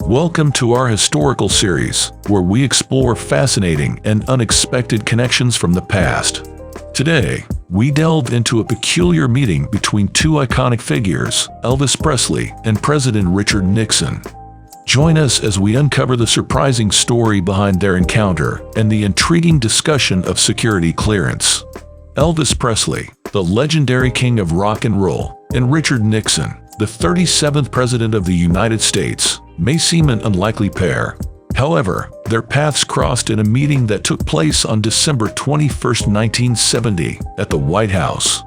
Welcome to our historical series, where we explore fascinating and unexpected connections from the past. Today, we delve into a peculiar meeting between two iconic figures, Elvis Presley and President Richard Nixon. Join us as we uncover the surprising story behind their encounter and the intriguing discussion of security clearance. Elvis Presley, the legendary king of rock and roll, and Richard Nixon, the 37th President of the United States, may seem an unlikely pair. However, their paths crossed in a meeting that took place on December 21, 1970, at the White House.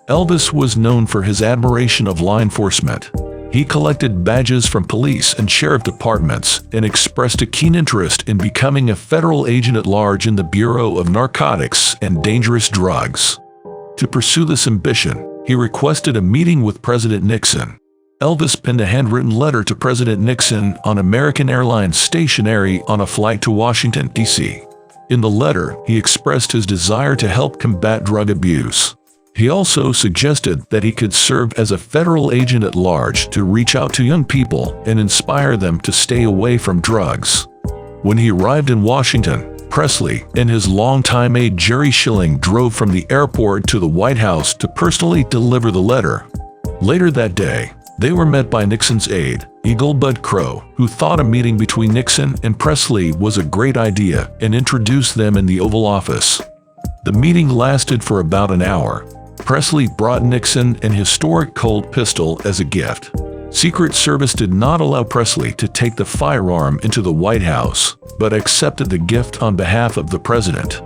Elvis was known for his admiration of law enforcement. He collected badges from police and sheriff departments and expressed a keen interest in becoming a federal agent at large in the Bureau of Narcotics and Dangerous Drugs. To pursue this ambition, he requested a meeting with President Nixon. Elvis penned a handwritten letter to President Nixon on American Airlines stationery on a flight to Washington, D.C. In the letter, he expressed his desire to help combat drug abuse. He also suggested that he could serve as a federal agent at large to reach out to young people and inspire them to stay away from drugs. When he arrived in Washington, Presley and his longtime aide Jerry Schilling drove from the airport to the White House to personally deliver the letter. Later that day, they were met by Nixon's aide, Eagle Bud Crow, who thought a meeting between Nixon and Presley was a great idea and introduced them in the Oval Office. The meeting lasted for about an hour. Presley brought Nixon an historic Colt pistol as a gift. Secret Service did not allow Presley to take the firearm into the White House, but accepted the gift on behalf of the president.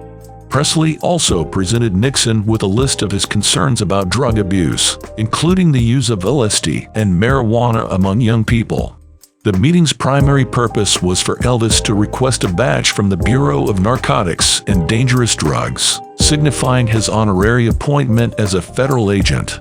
Presley also presented Nixon with a list of his concerns about drug abuse, including the use of LSD and marijuana among young people. The meeting's primary purpose was for Elvis to request a badge from the Bureau of Narcotics and Dangerous Drugs, signifying his honorary appointment as a federal agent.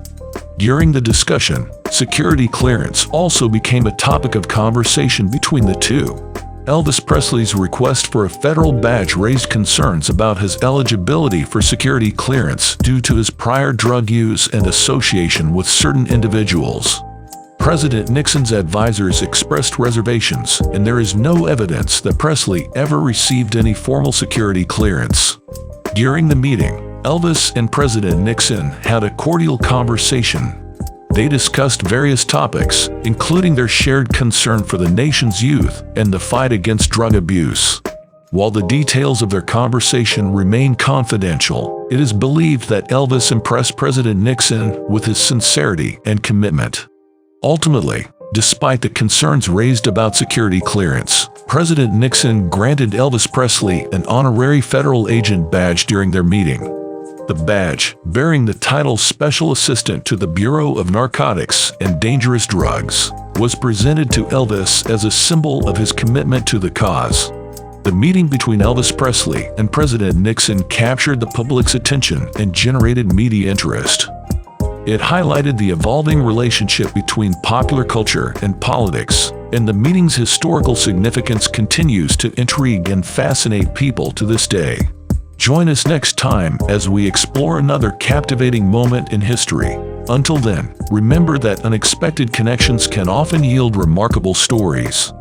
During the discussion, security clearance also became a topic of conversation between the two. Elvis Presley's request for a federal badge raised concerns about his eligibility for security clearance due to his prior drug use and association with certain individuals. President Nixon's advisors expressed reservations, and there is no evidence that Presley ever received any formal security clearance. During the meeting, Elvis and President Nixon had a cordial conversation. They discussed various topics, including their shared concern for the nation's youth and the fight against drug abuse. While the details of their conversation remain confidential, it is believed that Elvis impressed President Nixon with his sincerity and commitment. Ultimately, despite the concerns raised about security clearance, President Nixon granted Elvis Presley an honorary federal agent badge during their meeting. The badge, bearing the title Special Assistant to the Bureau of Narcotics and Dangerous Drugs, was presented to Elvis as a symbol of his commitment to the cause. The meeting between Elvis Presley and President Nixon captured the public's attention and generated media interest. It highlighted the evolving relationship between popular culture and politics, and the meeting's historical significance continues to intrigue and fascinate people to this day. Join us next time as we explore another captivating moment in history. Until then, remember that unexpected connections can often yield remarkable stories.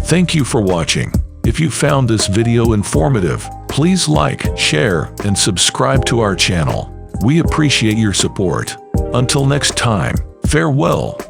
Thank you for watching. If you found this video informative, please like, share, and subscribe to our channel. We appreciate your support. Until next time, farewell.